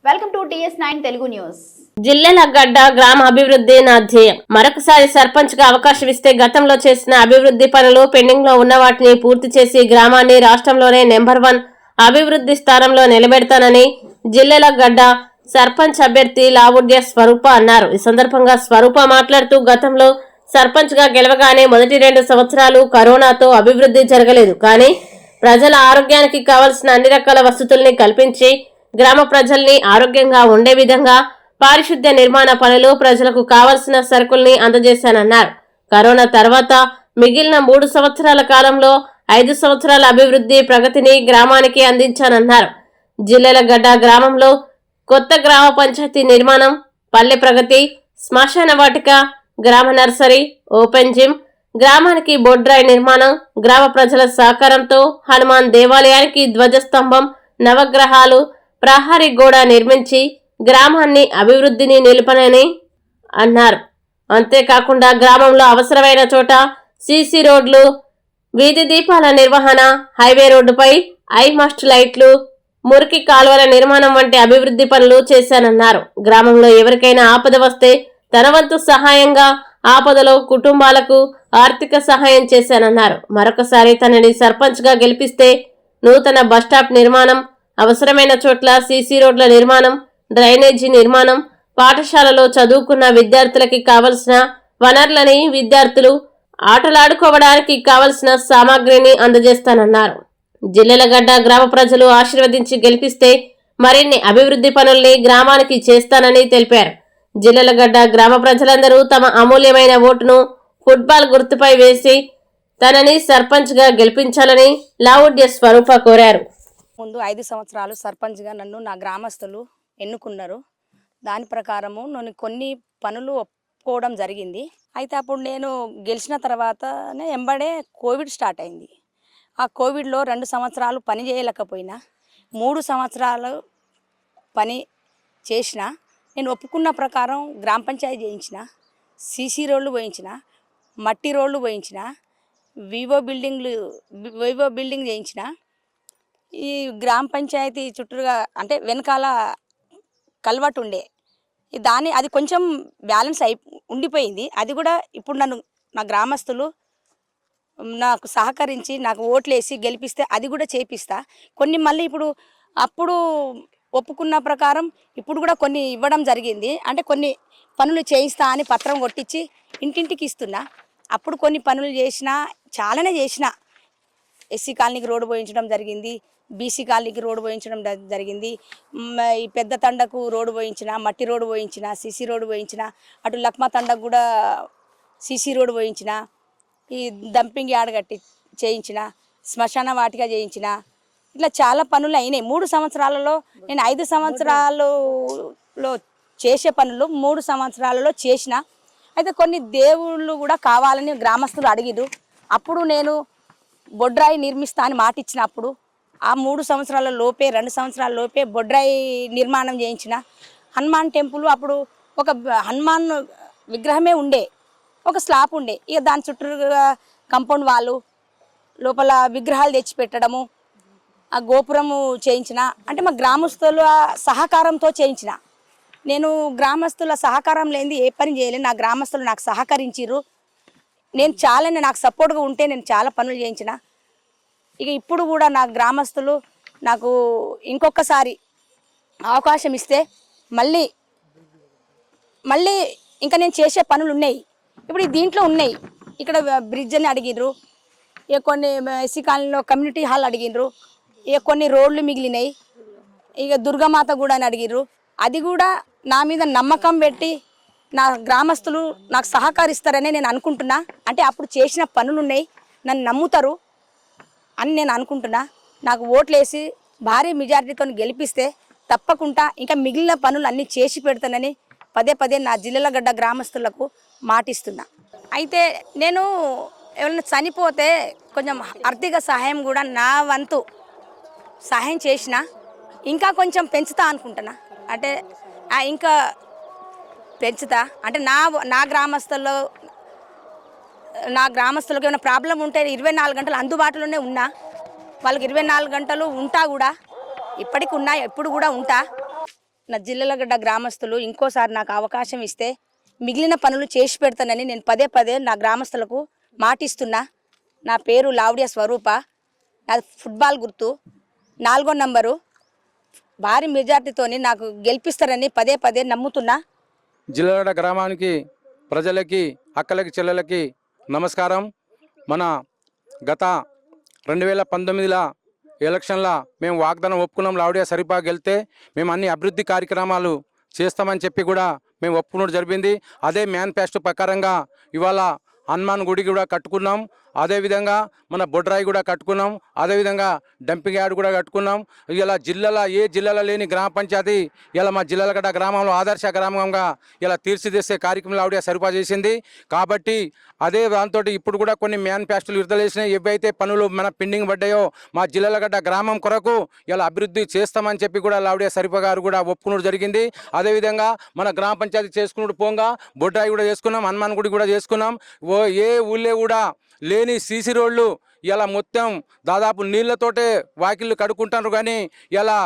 Welcome to TS9 Telugu news. Jillela గడ్డ గ్రామ అభివృద్ధి నా ధ్యేయం. మరొకసారి సర్పంచ్ గా అవకాశం ఇస్తే గతంలో చేసిన అభివృద్ధి పనులు పెండింగ్ లో ఉన్న వాటిని పూర్తి చేసి గ్రామాన్ని రాష్ట్రంలోనే నెంబర్ 1 అభివృద్ధి స్థానంలో నిలబెడతానని జిల్లెల గడ్డ సర్పంచ్ అభ్యర్థి లావుడ్య స్వరూప అన్నారు. ఈ సందర్భంగా స్వరూప మాట్లాడుతూ గతంలో సర్పంచ్ గా గెలవగానే మొదటి 2 సంవత్సరాలు కరోనాతో అభివృద్ధి జరగలేదు. కానీ ప్రజల ఆరోగ్యానికి కావలసిన అన్ని రకాల వసతుల్ని కల్పించి గ్రామ ప్రజల్ని ఆరోగ్యంగా ఉండే విధంగా పారిశుద్ధ్య నిర్మాణ పనులు, ప్రజలకు కావలసిన సరుకుల్ని అందజేశానన్నారు. కరోనా తర్వాత మిగిలిన 3 సంవత్సరాల కాలంలో 5 సంవత్సరాల అభివృద్ధి ప్రగతిని గ్రామానికి అందించానన్నారు. జిల్లెలగడ్డ గ్రామంలో కొత్త గ్రామ పంచాయతీ నిర్మాణం, పల్లె ప్రగతి, శ్మశాన వాటిక, గ్రామ నర్సరీ, ఓపెన్ జిమ్, గ్రామానికి బొడ్రాయి నిర్మాణం, గ్రామ ప్రజల సహకారంతో హనుమాన్ దేవాలయానికి ధ్వజస్తంభం, నవగ్రహాలు, ప్రహరీ గోడ నిర్మించి గ్రామాన్ని అభివృద్ధిని నిలుపనని అన్నారు. అంతేకాకుండా గ్రామంలో అవసరమైన చోట సీసీ రోడ్లు, వీధి దీపాల నిర్వహణ, హైవే రోడ్డుపై ఐ మస్ట్ లైట్లు, మురికి కాలువల నిర్మాణం వంటి అభివృద్ధి పనులు చేశానన్నారు. గ్రామంలో ఎవరికైనా ఆపద వస్తే తన వంతు సహాయంగా ఆపదలో కుటుంబాలకు ఆర్థిక సహాయం చేశానన్నారు. మరొకసారి తనని సర్పంచ్ గా గెలిపిస్తే నూతన బస్టాప్ నిర్మాణం, అవసరమైన చోట్ల సీసీ రోడ్ల నిర్మాణం, డ్రైనేజీ నిర్మాణం, పాఠశాలలో చదువుకున్న విద్యార్థులకి కావలసిన వనరులని, విద్యార్థులు ఆటలాడుకోవడానికి కావలసిన సామాగ్రిని అందజేస్తానన్నారు. జిల్లెలగడ్డ గ్రామ ప్రజలు ఆశీర్వదించి గెలిపిస్తే మరిన్ని అభివృద్ధి పనుల్ని గ్రామానికి చేస్తానని తెలిపారు. జిల్లెలగడ్డ గ్రామ ప్రజలందరూ తమ అమూల్యమైన ఓటును ఫుట్బాల్ గుర్తుపై వేసి తనని సర్పంచ్ గా గెలిపించాలని లావుడ్య స్వరూప కోరారు. ముందు 5 సంవత్సరాలు సర్పంచ్గా నన్ను నా గ్రామస్తులు ఎన్నుకున్నారు. దాని ప్రకారము నేను కొన్ని పనులు ఒప్పుకోవడం జరిగింది. అయితే అప్పుడు నేను గెలిచిన తర్వాతనే ఎంబడే కోవిడ్ స్టార్ట్ అయింది. ఆ కోవిడ్లో 2 సంవత్సరాలు పని చేయలేకపోయినా 3 సంవత్సరాలు పని చేసిన. నేను ఒప్పుకున్న ప్రకారం గ్రామ పంచాయతీ చేయించిన, సీసీ రోడ్లు పోయించిన, మట్టి రోడ్లు పోయించిన, వివో బిల్డింగ్ చేయించిన. ఈ గ్రామ పంచాయతీ చుట్టూగా అంటే వెనకాల కల్వట్ ఉండే దాన్ని అది కొంచెం బ్యాలెన్స్ ఉండిపోయింది. అది కూడా ఇప్పుడు నా గ్రామస్తులు నాకు సహకరించి నాకు ఓట్లేసి గెలిపిస్తే అది కూడా చేపిస్తా. కొన్ని మళ్ళీ అప్పుడు ఒప్పుకున్న ప్రకారం ఇప్పుడు కూడా కొన్ని ఇవ్వడం జరిగింది. అంటే కొన్ని పనులు చేయిస్తా అని పత్రం కొట్టించి ఇంటింటికి ఇస్తున్నా. అప్పుడు కొన్ని పనులు చేసిన, చాలానే చేసిన. ఎస్సీ కాలనీకి రోడ్డు పోయించడం జరిగింది, బీసీ కాలనీకి రోడ్డు పోయించడం జరిగింది, ఈ పెద్ద తండకు రోడ్డు పోయించిన, మట్టి రోడ్డు పోయించిన, సీసీ రోడ్డు పోయించిన, అటు లక్మా తండకు కూడా సీసీ రోడ్డు పోయించిన, ఈ డంపింగ్ యార్డ్ కట్టి చేయించిన, శ్మశాన వాటిక చేయించిన. ఇట్లా చాలా పనులు అయినాయి 3 సంవత్సరాలలో. నేను 5 సంవత్సరాలలో చేసే పనులు 3 సంవత్సరాలలో చేసిన. అయితే కొన్ని దేవుళ్ళు కూడా కావాలని గ్రామస్తులు అడిగిరు. అప్పుడు నేను బొడ్రాయి నిర్మిస్తా అని మాట ఇచ్చినప్పుడు ఆ 3 సంవత్సరాల లోపే 2 సంవత్సరాల లోపే బొడ్రాయి నిర్మాణం చేయించిన. హనుమాన్ టెంపుల్ అప్పుడు ఒక హనుమాన్ విగ్రహమే ఉండే, ఒక స్లాబ్ ఉండే. ఇక దాని చుట్టూగా కంపౌండ్ వాళ్ళు లోపల విగ్రహాలు తెచ్చి పెట్టడము, ఆ గోపురము చేయించిన. అంటే మా గ్రామస్తుల సహకారంతో చేయించిన. నేను గ్రామస్తుల సహకారం లేనిది ఏ పని చేయలేను. నా గ్రామస్తులు నాకు సహకరించిర్రు. నాకు సపోర్ట్గా ఉంటే నేను చాలా పనులు చేయించిన. ఇక ఇప్పుడు కూడా నా గ్రామస్తులు నాకు ఇంకొకసారి అవకాశం ఇస్తే మళ్ళీ ఇంకా నేను చేసే పనులు ఉన్నాయి. ఇప్పుడు దీంట్లో ఉన్నాయి. ఇక్కడ బ్రిడ్జ్ అని అడిగిర్రు, ఇక కొన్ని ఎస్సీ కాలనీలో కమ్యూనిటీ హాల్ అడిగిర్రు, ఇక కొన్ని రోడ్లు మిగిలినాయి, ఇక దుర్గామాత కూడా అని అడిగిర్రు. అది కూడా నా మీద నమ్మకం పెట్టి నా గ్రామస్తులు నాకు సహకరిస్తారని నేను అనుకుంటున్నా. అంటే అప్పుడు చేసిన పనులు ఉన్నాయి, నన్ను నమ్ముతారు అని నేను అనుకుంటున్నా. నాకు ఓట్లేసి భారీ మెజారిటీతో గెలిపిస్తే తప్పకుండా ఇంకా మిగిలిన పనులు అన్నీ చేసి పెడతానని పదే నా జిల్లెలగడ్డ గ్రామస్తులకు మాటిస్తున్నా. అయితే నేను ఎవరైనా చనిపోతే కొంచెం ఆర్థిక సహాయం కూడా నా వంతు సహాయం చేసిన ఇంకా కొంచెం పెంచుతా అనుకుంటున్నా. అంటే ఇంకా పెంచుతా. అంటే నా గ్రామస్తులకు ఏమైనా ప్రాబ్లం ఉంటే 24 గంటలు అందుబాటులోనే ఉన్నా. వాళ్ళకి 24 గంటలు ఉంటా కూడా, ఇప్పటికి ఉన్నా, ఎప్పుడు కూడా ఉంటా. నా జిల్లలగడ్డ గ్రామస్తులు ఇంకోసారి నాకు అవకాశం ఇస్తే మిగిలిన పనులు చేసి పెడతానని నేను పదే పదే నా గ్రామస్తులకు మాటిస్తున్నా. నా పేరు లావుడియా స్వరూప, నాది ఫుట్బాల్ గుర్తు, 4వ నంబరు. భారీ మెజార్టీతోని నాకు గెలిపిస్తారని పదే పదే నమ్ముతున్నా. జిల్లగడ్డ గ్రామానికి ప్రజలకి అక్కలకి చెల్లెలకి నమస్కారం. మన గత 2019 ఎలక్షన్ల మేము వాగ్దానం ఒప్పుకున్నాం. లావుడియా సరిపా గెలితే మేము అన్ని అభివృద్ధి కార్యక్రమాలు చేస్తామని చెప్పి కూడా మేము ఒప్పుకున్నట్టు జరిగింది. అదే మేనిఫెస్టో ప్రకారంగా ఇవాళ హనుమాన్ గుడి కూడా కట్టుకున్నాం. అదేవిధంగా మన బొడ్రాయి కూడా కట్టుకున్నాం. అదేవిధంగా డంపింగ్ యార్డ్ కూడా కట్టుకున్నాం. ఇలా ఏ జిల్లాలో లేని గ్రామ పంచాయతీ ఇలా మా జిల్లలగడ్డ గ్రామంలో ఆదర్శ గ్రామంగా ఇలా తీర్చిదిద్దే కార్యక్రమం ఆవిడ సరిపా చేసింది. కాబట్టి అదే దాంతో ఇప్పుడు కూడా కొన్ని మేనిఫెస్టోలు విడుదల చేసినాయి. ఏవైతే పనులు మన పెండింగ్ పడ్డాయో మా జిల్లలగడ్డ గ్రామం కొరకు ఇలా అభివృద్ధి చేస్తామని చెప్పి కూడా లావుడియా సరిపా గారు కూడా ఒప్పుకున్నట్టు జరిగింది. అదేవిధంగా మన గ్రామ పంచాయతీ చేసుకున్నట్టు పోగా బొడ్రాయి కూడా చేసుకున్నాం, హనుమాన్ గుడి కూడా చేసుకున్నాం. ఏ ఊళ్ళో కూడా లేని సీసీ రోడ్లు ఇలా మొత్తం దాదాపు నీళ్లతోటే వాకిళ్ళు కడుక్కుంటారు, కానీ ఇలా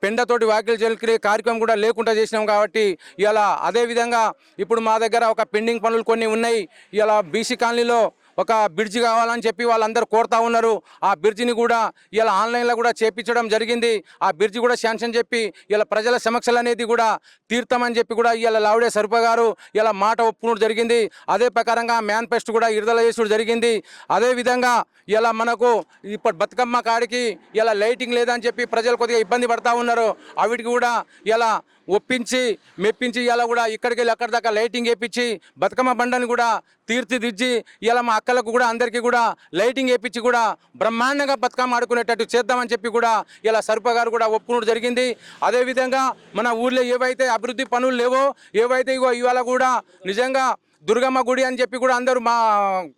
పెండతోటి వాకిలు చెల్లికే కార్యక్రమం కూడా లేకుండా చేసినాం. కాబట్టి ఇలా అదేవిధంగా ఇప్పుడు మా దగ్గర ఒక పెండింగ్ పనులు కొన్ని ఉన్నాయి. ఇలా బీసీ కాలనీలో ఒక బ్రిడ్జి కావాలని చెప్పి వాళ్ళందరూ కోరుతా ఉన్నారు. ఆ బ్రిడ్జిని కూడా ఇలా ఆన్లైన్లో కూడా చేపించడం జరిగింది. ఆ బ్రిడ్జి కూడా శాంక్షన్ చెప్పి ఇలా ప్రజల సమస్యలు అనేది కూడా తీర్తామని చెప్పి కూడా ఇలా లావుడియా సరిపా గారు ఇలా మాట ఒప్పుకున్నట్టు జరిగింది. అదే ప్రకారంగా మేనిఫెస్టో కూడా విడుదల చేసుడు జరిగింది. అదేవిధంగా ఇలా మనకు ఇప్పుడు బతుకమ్మ కాడికి ఇలా లైటింగ్ లేదని చెప్పి ప్రజలు కొద్దిగా ఇబ్బంది పడతా ఉన్నారు. అవిటికి కూడా ఇలా ఒప్పించి మెప్పించి ఇలా కూడా ఇక్కడికి వెళ్ళి అక్కడి దాకా లైటింగ్ వేయించి బతుకమ్మ బండని కూడా తీర్చిదిద్ది ఇలా మా అక్కలకు కూడా అందరికీ కూడా లైటింగ్ వేయించి కూడా బ్రహ్మాండంగా బతుకమ్మ ఆడుకునేటట్టు చేద్దామని చెప్పి కూడా ఇలా సరిపా గారు కూడా ఒప్పుకున్నట్టు జరిగింది. అదేవిధంగా మన ఊళ్ళో ఏవైతే అభివృద్ధి పనులు లేవో ఏవైతే ఇవాళ కూడా నిజంగా దుర్గమ్మ గుడి అని చెప్పి కూడా అందరూ మా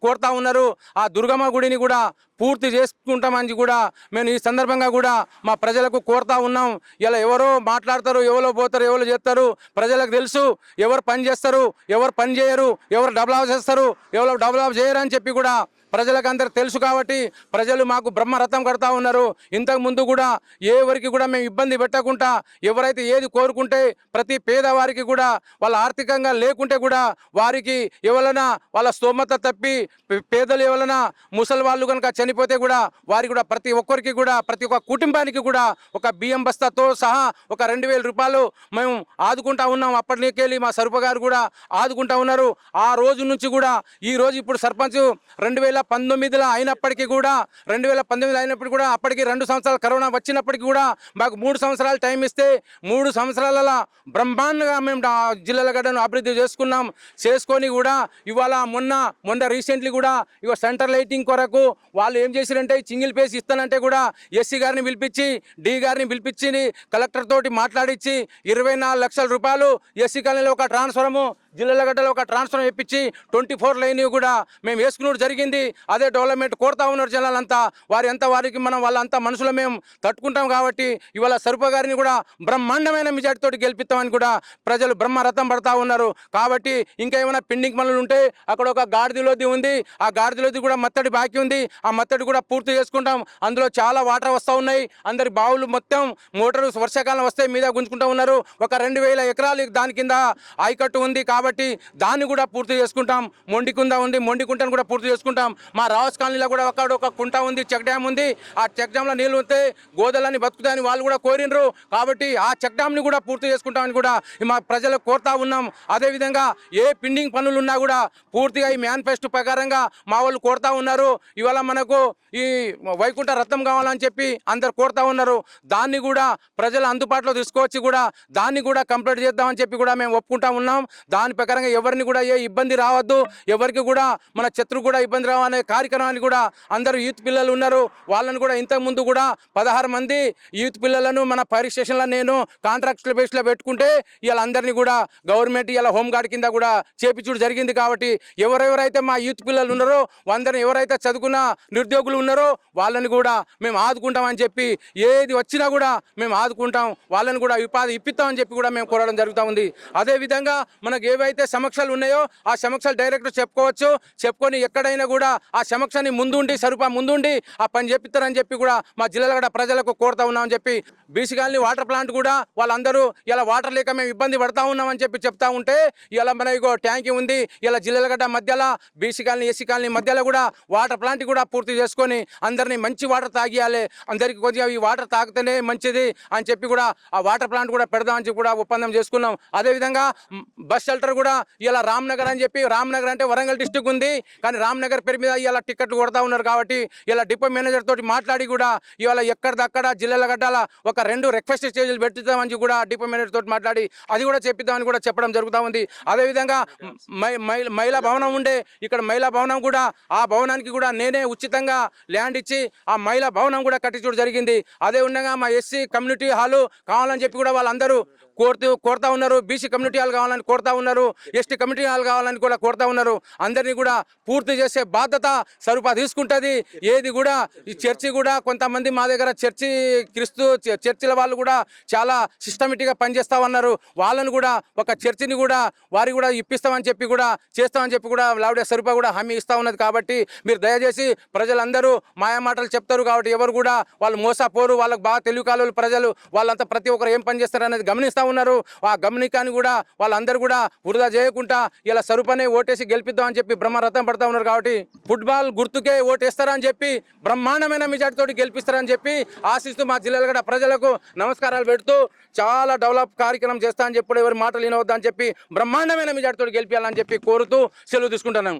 కోరుతా ఉన్నారు. ఆ దుర్గమ్మ గుడిని కూడా పూర్తి చేసుకుంటామని కూడా మేము ఈ సందర్భంగా కూడా మా ప్రజలకు కోరుతా ఉన్నాం. ఇలా ఎవరో మాట్లాడతారు, ఎవరో పోతారు, ఎవరో చేస్తారు, ప్రజలకు తెలుసు ఎవరు పని చేస్తారు, ఎవరు పని చేయరు, ఎవరు డెవలప్ చేస్తారు, ఎవరు డెవలప్ చేయరు అని చెప్పి కూడా ప్రజలకు అందరు తెలుసు. కాబట్టి ప్రజలు మాకు బ్రహ్మరథం కడతా ఉన్నారు. ఇంతకుముందు కూడా ఎవరికి కూడా మేము ఇబ్బంది పెట్టకుండా ఎవరైతే ఏది కోరుకుంటే ప్రతి పేదవారికి కూడా వాళ్ళ ఆర్థికంగా లేకుంటే కూడా వారికి ఎవరైనా వాళ్ళ స్తోమత తప్పి పేదలు ఎవరైనా ముసలి వాళ్ళు కనుక చనిపోతే కూడా వారికి కూడా ప్రతి ఒక్కరికి కూడా ప్రతి ఒక్క కుటుంబానికి కూడా ఒక బియ్యం బస్తాతో సహా ఒక 2000 రూపాయలు మేము ఆదుకుంటా ఉన్నాం. అప్పటికెళ్ళి మా సరిపా గారు కూడా ఆదుకుంటా ఉన్నారు. ఆ రోజు నుంచి కూడా ఈ రోజు ఇప్పుడు సర్పంచ్ 2019 అయినప్పటికీ కూడా 2019 అయినప్పటికీ కూడా అప్పటికి 2 సంవత్సరాలు కరోనా వచ్చినప్పటికీ కూడా మాకు 3 సంవత్సరాలు టైం ఇస్తే 3 సంవత్సరాలలో బ్రహ్మాండంగా మేము జిల్లలగడ్డను అభివృద్ధి చేసుకొని కూడా ఇవాళ మొన్న రీసెంట్లీ కూడా ఇక సెంటర్ లైటింగ్ కొరకు వాళ్ళు ఏం చేశారంటే సింగిల్ పేస్ ఇస్తానంటే కూడా ఎస్సీ గారిని పిలిపించి డి గారిని పిలిపించి కలెక్టర్ తోటి మాట్లాడించి 24 లక్షల రూపాయలు ఎస్సీ కాలనీలో ఒక ట్రాన్స్ఫార్ము జిల్లలగడ్డలో ఒక ట్రాన్స్ఫర్ ఇప్పించి 24 లైన్ కూడా మేము వేసుకున్నట్టు జరిగింది. అదే డెవలప్మెంట్ కోరుతా ఉన్నారు జనాలంతా. వారికి మనం వాళ్ళంతా మనుషులు మేము తట్టుకుంటాం. కాబట్టి ఇవాళ సరిపా గారిని కూడా బ్రహ్మాండమైన మెజార్టీతో గెలిపిస్తామని కూడా ప్రజలు బ్రహ్మరథం పడతా ఉన్నారు. కాబట్టి ఇంకా ఏమైనా పెండింగ్ పనులు ఉంటే అక్కడ ఒక గాడిదలోది ఉంది, ఆ గాడిదలోది కూడా మత్తడి బాకీ ఉంది. ఆ మత్తడి కూడా పూర్తి చేసుకుంటాం. అందులో చాలా వాటర్ వస్తూ ఉన్నాయి. అందరి బావులు మొత్తం మోటారు వర్షాకాలం వస్తే మీద గుంజుకుంటూ ఉన్నారు. ఒక 2000 ఎకరాలు దాని కింద ఆయకట్టు ఉంది. కాబట్టి దాన్ని కూడా పూర్తి చేసుకుంటాం. మొండికుంటను కూడా పూర్తి చేసుకుంటాం. మా రావస్ కాలనీలో కూడా ఒక కుంట ఉంది, చెక్ డ్యామ్ ఉంది. ఆ చెక్ డ్యామ్లో నీళ్ళు ఉంటే గోదలన్నీ బతుకుతాయని వాళ్ళు కూడా కోరినరు. కాబట్టి ఆ చెక్ డ్యామ్ని కూడా పూర్తి చేసుకుంటామని కూడా మా ప్రజలకు కోరుతా ఉన్నాం. అదేవిధంగా ఏ పెండింగ్ పనులు ఉన్నా కూడా పూర్తిగా ఈ మేనిఫెస్టో ప్రకారంగా మా వాళ్ళు కోరుతా ఉన్నారు. ఇవాళ మనకు ఈ వైకుంఠ రత్నం కావాలని చెప్పి అందరు కోరుతా ఉన్నారు. దాన్ని కూడా ప్రజలు అందుబాటులో తీసుకొచ్చి కూడా దాన్ని కూడా కంప్లీట్ చేద్దామని చెప్పి కూడా మేము ఒప్పుకుంటా ఉన్నాం. దాని ప్రకారంగా ఎవరిని కూడా ఏ ఇబ్బంది రావద్దు, ఎవరికి కూడా మన శత్రు కూడా ఇబ్బంది రావనే కార్యక్రమాన్ని కూడా అందరూ యూత్ పిల్లలు ఉన్నారు. వాళ్ళని కూడా ఇంతకుముందు కూడా 16 మంది యూత్ పిల్లలను మన ఫైర్ స్టేషన్లో నేను కాంట్రాక్ట్ బేస్లో పెట్టుకుంటే వీళ్ళందరినీ కూడా గవర్నమెంట్ ఇలా హోంగార్డ్ కింద కూడా చేపించడం జరిగింది. కాబట్టి ఎవరెవరైతే మా యూత్ పిల్లలు ఉన్నారో అందరిని ఎవరైతే చదువుకున్న నిరుద్యోగులు ఉన్నారో వాళ్ళని కూడా మేము ఆదుకుంటామని చెప్పి ఏది వచ్చినా కూడా మేము ఆదుకుంటాం. వాళ్ళని కూడా ఉపాధి ఇప్పిస్తామని చెప్పి కూడా మేము కోరడం జరుగుతూ ఉంది. అదేవిధంగా మనకు ఏవైతే సమస్యలు ఉన్నాయో ఆ సమస్యలు డైరెక్ట్ చెప్పుకోవచ్చు. చెప్పుకొని ఎక్కడైనా కూడా ఆ సమస్యని ముందుండి సరుపా ముందుండి ఆ పని చేపిస్తారని చెప్పి కూడా మా జిల్లాలో కూడా ప్రజలకు కోరుతా ఉన్నామని చెప్పి, బీసీ కాలనీ వాటర్ ప్లాంట్ కూడా వాళ్ళందరూ ఇలా వాటర్ లేక మేము ఇబ్బంది పడతా ఉన్నామని చెప్పి చెప్తా ఉంటే, ఇలా మన ఇగో ట్యాంకీ ఉంది, ఇలా జిల్లాలగడ్డ మధ్యలో బీసీ కాలనీ ఎస్సీ కాలనీ మధ్యలో కూడా వాటర్ ప్లాంట్ కూడా పూర్తి చేసుకొని అందరినీ మంచి వాటర్ తాగియాలి, అందరికీ కొద్దిగా ఈ వాటర్ తాగితేనే మంచిది అని చెప్పి కూడా ఆ వాటర్ ప్లాంట్ కూడా పెడదామని చెప్పి కూడా ఒప్పందం చేసుకున్నాం. అదేవిధంగా బస్ షెల్టర్ కూడా ఇలా రామ్నగర్ అని చెప్పి, రామ్నగర్ అంటే వరంగల్ డిస్టిక్ ఉంది కానీ రామ్నగర్ పేరు మీద ఇలా టికెట్లు కొడతా ఉన్నారు కాబట్టి ఇలా డిపో మేనేజర్ తోటి మాట్లాడి కూడా ఇవాళ ఎక్కడిదక్కడ జిల్లాల గడ్డాల ఒక 2 రిక్వెస్ట్ స్టేజీలు పెట్టుతామని కూడా డిపో మేనేజర్ తోటి మాట్లాడి అది కూడా చెప్పిద్దామని కూడా చెప్పడం జరుగుతూ ఉంది. అదేవిధంగా మహిళా భవనం ఉండే, ఇక్కడ మహిళా భవనం కూడా ఆ భవనానికి కూడా నేనే ఉచితంగా ల్యాండ్ ఇచ్చి ఆ మహిళా భవనం కూడా కట్టించడం జరిగింది. అదే ఉండగా మా ఎస్సీ కమ్యూనిటీ హాలు కావాలని చెప్పి కూడా వాళ్ళందరూ కోరుతా ఉన్నారు. బీసీ కమ్యూనిటీ హాల్ కావాలని కోరుతా ఉన్నారు, ఎస్టీ కమ్యూనిటీ హాల్ కావాలని కూడా కోరుతా ఉన్నారు. అందరినీ కూడా పూర్తి చేసే బాధ్యత సరుపా తీసుకుంటుంది. ఏది కూడా ఈ చర్చి కూడా కొంతమంది మా దగ్గర చర్చిల వాళ్ళు కూడా చాలా సిస్టమేటిక్గా పనిచేస్తా ఉన్నారు. వాళ్ళను కూడా ఒక చర్చిని కూడా వారి కూడా ఇప్పిస్తామని చెప్పి కూడా చేస్తామని చెప్పి కూడా లావిడే సరుపా కూడా హామీ ఇస్తా ఉన్నది. కాబట్టి మీరు దయచేసి ప్రజలందరూ మాయా మాటలు చెప్తారు కాబట్టి ఎవరు కూడా వాళ్ళు మోసపోరు. వాళ్ళకి బాగా తెలుగు కాలువలు ప్రజలు వాళ్ళంతా ప్రతి ఒక్కరు ఏం పని చేస్తారు అనేది గమనిస్తూ ఉన్నారు. ఆ గమనికాన్ని కూడా వాళ్ళందరూ కూడా వృధా చేయకుండా ఇలా సరుపనే ఓటేసి గెలిపిద్దామని చెప్పి బ్రహ్మరథం పడతా ఉన్నారు. కాబట్టి ఫుట్బాల్ గుర్తుకే ఓటేస్తారని చెప్పి బ్రహ్మాండమైన మెజార్టీతోటి గెలిపిస్తారని చెప్పి ఆశిస్తూ మా జిల్లాలో కూడా ప్రజలకు నమస్కారాలు పెడుతూ చాలా డెవలప్ కార్యక్రమం చేస్తా అని చెప్పి ఎవరి మాటలు వినవద్దని చెప్పి బ్రహ్మాండమైన మెజార్టీతోటి గెలిపించాలని చెప్పి కోరుతూ సెలవు తీసుకుంటున్నాం.